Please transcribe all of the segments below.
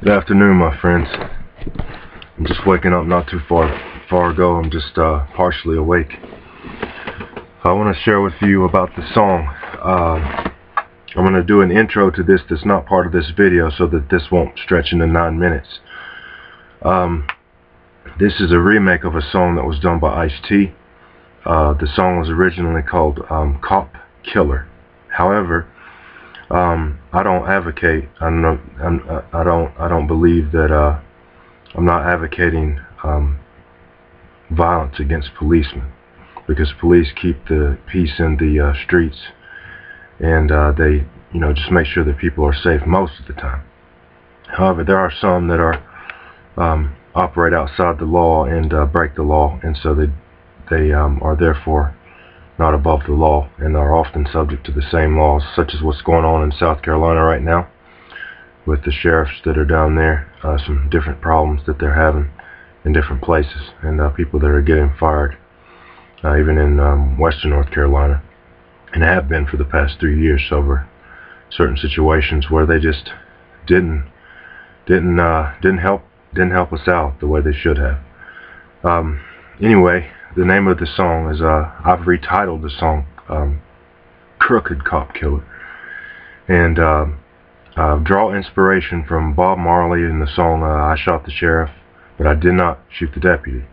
Good afternoon, my friends. I'm just waking up not too far ago. I'm just partially awake. I want to share with you about the song. I'm going to do an intro to this that's not part of this video so that this won't stretch into 9 minutes. This is a remake of a song that was done by Ice-T. The song was originally called Cop Killer. However, I don't advocate. I don't believe that. I'm not advocating violence against policemen, because police keep the peace in the streets, and they, just make sure that people are safe most of the time. However, there are some that are operate outside the law and break the law, and so they are therefore not above the law, and are often subject to the same laws, such as what's going on in South Carolina right now with the sheriffs that are down there. Some different problems that they're having in different places, and people that are getting fired, even in western North Carolina, and have been for the past 3 years over certain situations where they just didn't help us out the way they should have. Anyway, the name of the song is, I've retitled the song Crooked Cop Killer, and draw inspiration from Bob Marley in the song I Shot the Sheriff, but I did not shoot the deputy.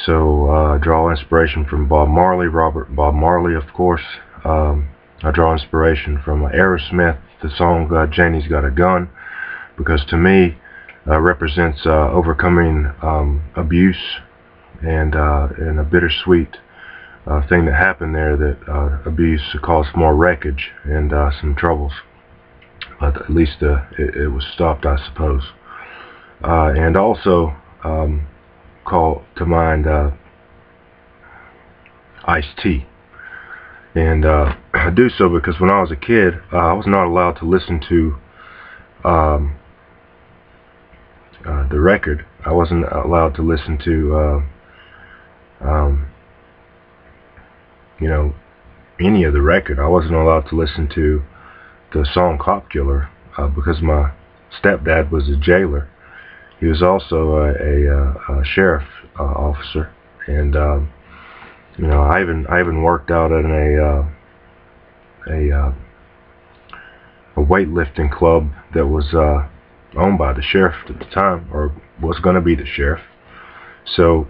So draw inspiration from Bob Marley, Bob Marley, of course. I draw inspiration from Aerosmith, the song Janie's Got a Gun, because to me represents overcoming abuse and a bittersweet thing that happened there, that abuse caused more wreckage and some troubles. But at least it was stopped, I suppose. And also call to mind Ice-T. And I do so because when I was a kid, I was not allowed to listen to the record. I wasn't allowed to listen to any of the record. I wasn't allowed to listen to the song Cop Killer because my stepdad was a jailer. He was also a sheriff officer, and I even worked out at a weightlifting club that was owned by the sheriff at the time, or was going to be the sheriff. So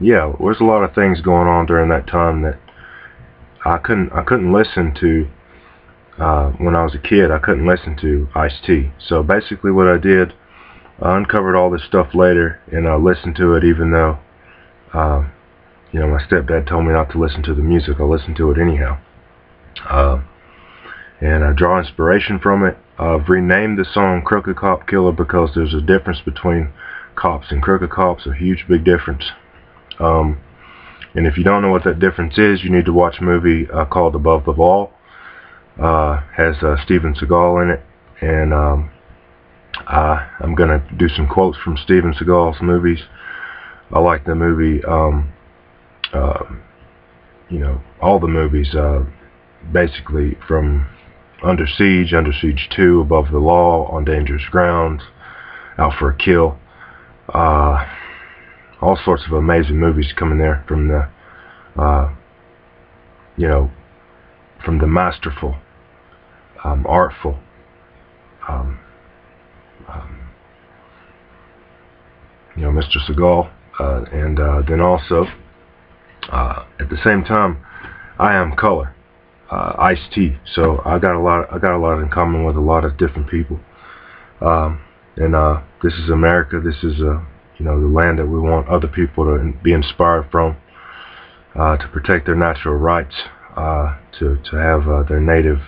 yeah, there's a lot of things going on during that time that I couldn't listen to. When I was a kid, I couldn't listen to Ice-T. So basically what I did, I uncovered all this stuff later, and I listened to it even though my stepdad told me not to listen to the music. I listened to it anyhow. And I draw inspiration from it. I've renamed the song Crooked Cop Killer because there's a difference between cops and crooked cops, a huge big difference. And if you don't know what that difference is, you need to watch a movie called Above the Law. Has Steven Seagal in it, and I'm gonna do some quotes from Steven Seagal's movies. I like the movie, all the movies, basically from Under Siege, Under Siege 2, Above the Law, On Dangerous Grounds, Out for a Kill. All sorts of amazing movies coming there from the, from the masterful, artful, Mr. Seagal, and then also at the same time, I Am Color, Ice-T. So I got a lot in common with a lot of different people, and this is America. This is the land that we want other people to be inspired from, to protect their natural rights, to have their native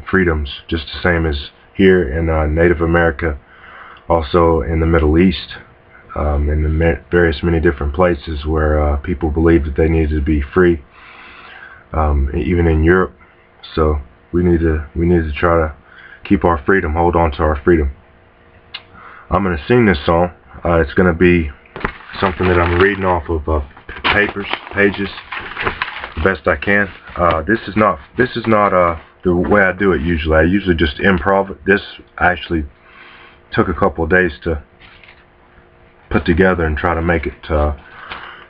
freedoms, just the same as here in Native America, also in the Middle East, in the various many different places where people believe that they needed to be free, even in Europe. So we need to try to keep our freedom, hold on to our freedom. I'm going to sing this song. It's going to be something that I'm reading off of pages, the best I can. This is not the way I do it usually. I usually just improv it. This actually took a couple of days to put together and try to make it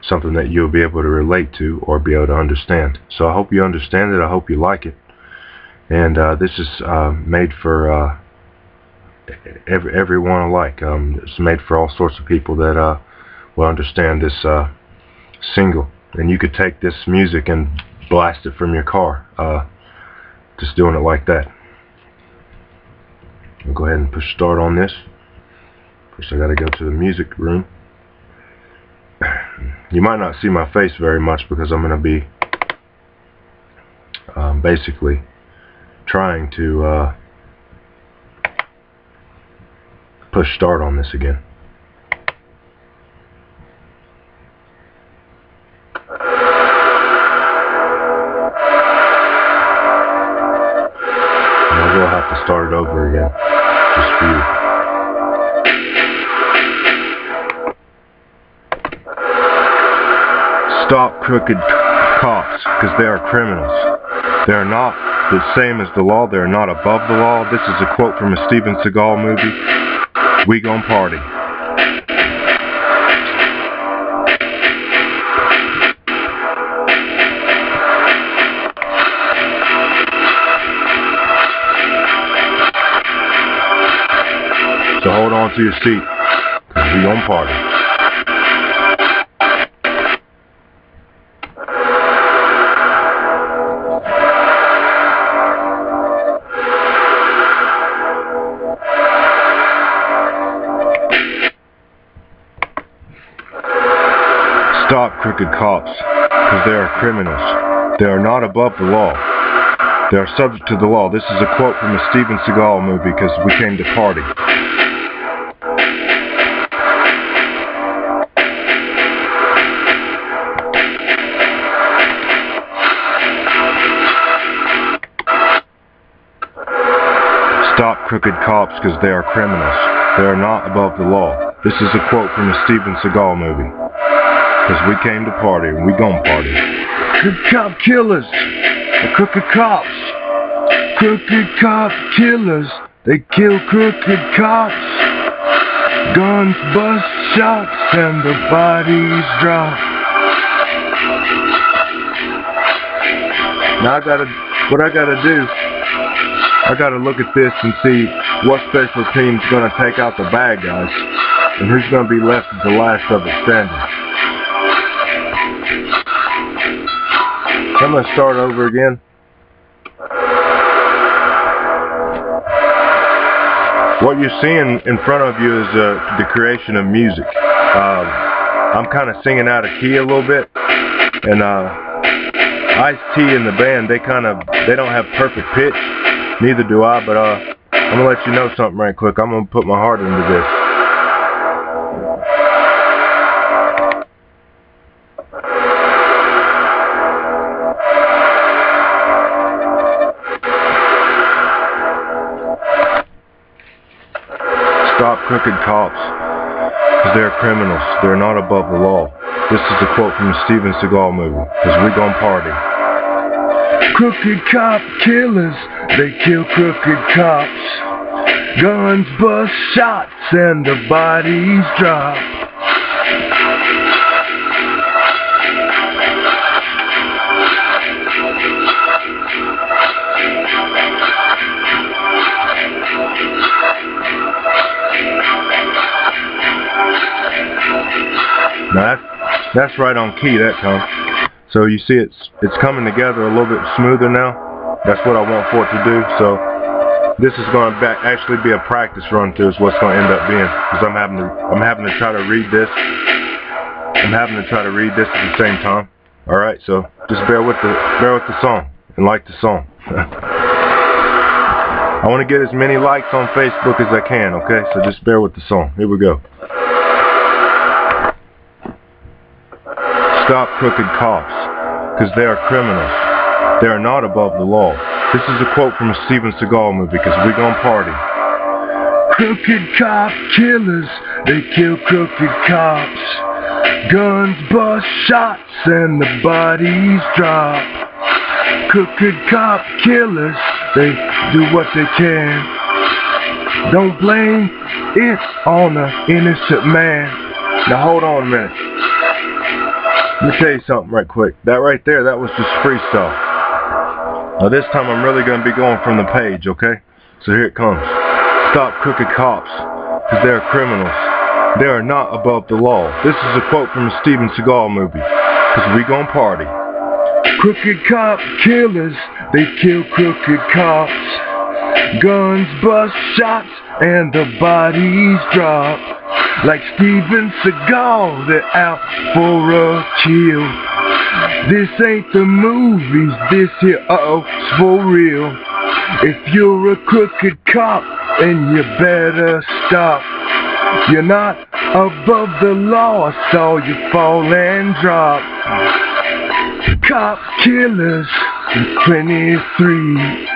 something that you'll be able to relate to or be able to understand. So I hope you understand it. I hope you like it. And this is made for everyone alike. It's made for all sorts of people that will understand this single. And you could take this music and blast it from your car, just doing it like that. I'll go ahead and push start on this. First I gotta go to the music room. You might not see my face very much because I'm gonna be basically trying to push start on this again. I will have to start it over again, just for you. Stop crooked cops, because they are criminals. They are not the same as the law. They are not above the law. This is a quote from a Steven Seagal movie. We gon' party. So hold on to your seat, because we gon' party. Stop crooked cops, because they are criminals. They are not above the law. They are subject to the law. This is a quote from a Steven Seagal movie, because we came to party. Stop crooked cops, because they are criminals. They are not above the law. This is a quote from a Steven Seagal movie. Because we came to party, and we gon' party. Crooked cop killers, the crooked cops. Crooked cop killers, they kill crooked cops. Guns bust shots, and the bodies drop. Now what I gotta do, I gotta look at this and see what special team's gonna take out the bad guys, and who's gonna be left as the last of it standing. I'm gonna start over again. What you're seeing in front of you is the creation of music. I'm kind of singing out of key a little bit, and Ice-T and the band, they don't have perfect pitch. Neither do I, but I'm gonna let you know something right quick. I'm gonna put my heart into this. Stop crooked cops, because they are criminals. They are not above the law. This is a quote from a Steven Seagal movie, because we gon' party. Crooked cop killers, they kill crooked cops. Guns bust shots, and the bodies drop. Now that's right on key that time. So you see it's coming together a little bit smoother now. That's what I want for it to do. So this is going to actually be a practice run through is what's going to end up being, because I'm having to try to read this. I'm having to try to read this at the same time. All right, so just bear with the song and like the song. I want to get as many likes on Facebook as I can. Okay, so just bear with the song. Here we go. Stop crooked cops, because they are criminals. They are not above the law. This is a quote from a Steven Seagal movie, because we gon' party. Crooked cop killers, they kill crooked cops. Guns bust shots, and the bodies drop. Crooked cop killers, they do what they can. Don't blame It's on an innocent man. Now hold on a minute. Let me tell you something right quick. That right there, that was just freestyle. Now this time I'm really going to be going from the page, okay? So here it comes. Stop crooked cops, because they are criminals. They are not above the law. This is a quote from a Steven Seagal movie, because we gon' party. Crooked cop killers, they kill crooked cops. Guns bust shots and the bodies drop. Like Steven Seagal, they're out for a kill. This ain't the movies, this here, it's for real. If you're a crooked cop, then you better stop. You're not above the law, I saw you fall and drop. Cop killers in 23.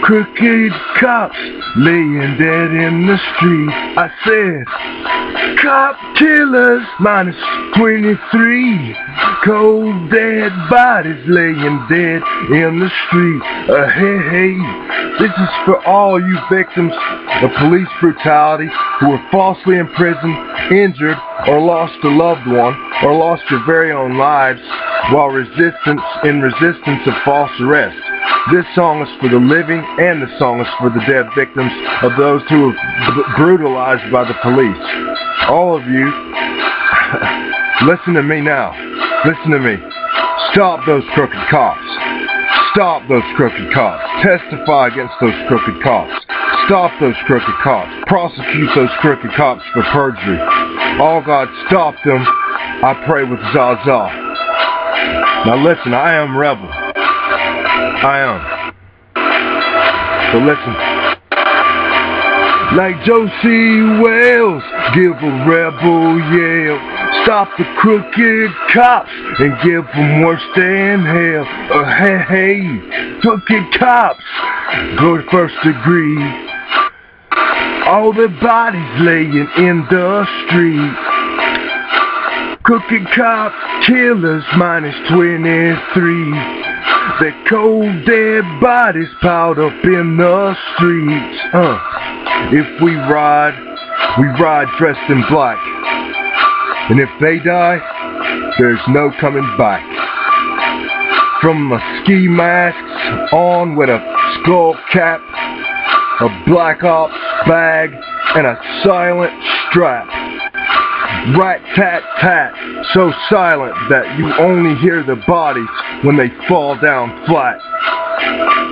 Crooked cops laying dead in the street. I said, cop killers minus 23. Cold dead bodies laying dead in the street. Hey, hey, this is for all you victims of police brutality who were falsely imprisoned, injured, or lost a loved one, or lost your very own lives while in resistance of false arrest. This song is for the living, and the song is for the dead victims of those who were brutalized by the police. All of you, listen to me now. Listen to me. Stop those crooked cops. Stop those crooked cops. Testify against those crooked cops. Stop those crooked cops. Prosecute those crooked cops for perjury. Oh God, stop them. I pray with Zaza. Now listen, I am rebel. I am. So listen. Like Josie Wales, give a rebel yell. Stop the crooked cops and give them worse than hell. Hey, hey, crooked cops, go to first degree. All the bodies laying in the street. Crooked cop killers minus 23. The cold dead bodies piled up in the streets. If we ride dressed in black. And if they die, there's no coming back. From a ski masks on with a skull cap, a black ops bag, and a silent strap. Rat-tat-tat, so silent that you only hear the bodies when they fall down flat.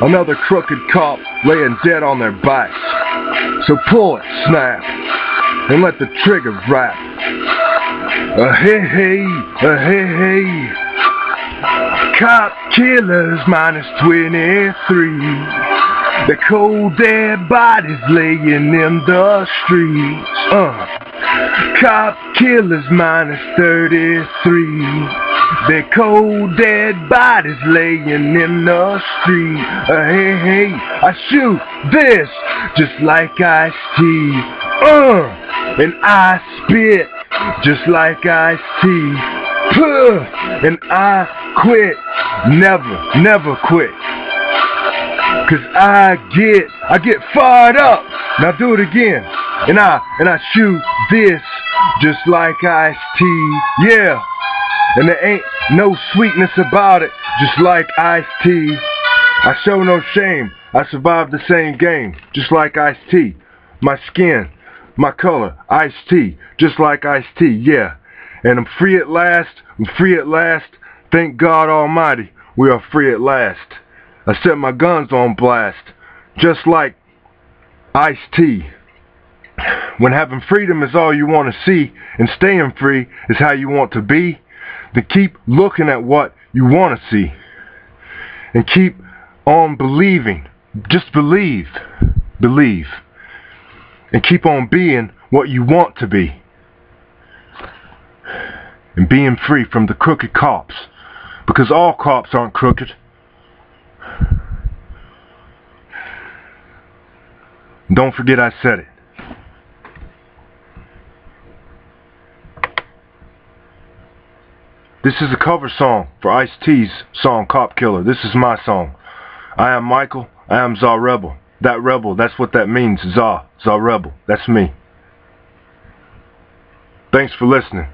Another crooked cop laying dead on their backs. So pull it, snap, and let the trigger rap. Hey, hey, hey, hey. Cop killers minus 23. The cold dead bodies laying in the streets. Cop killers minus 33. The cold dead bodies laying in the street. Hey, hey, I shoot this just like Ice-T. And I spit just like Ice-T. And I quit, never quit. Cause I get fired up. Now do it again. And I shoot this just like Ice-T. Yeah. And there ain't no sweetness about it, just like Ice-T. I show no shame. I survived the same game, just like Ice-T. My skin, my color, Ice-T, just like Ice-T, yeah. And I'm free at last, I'm free at last. Thank God Almighty, we are free at last. I set my guns on blast, just like Ice-T. When having freedom is all you want to see, and staying free is how you want to be, then keep looking at what you want to see. And keep on believing. Just believe. Believe. And keep on being what you want to be. And being free from the crooked cops. Because all cops aren't crooked. Don't forget I said it. This is a cover song for Ice-T's song Cop Killer. This is my song. I am Michael. I am Za Rebel. That rebel, that's what that means. Za Rebel. That's me. Thanks for listening.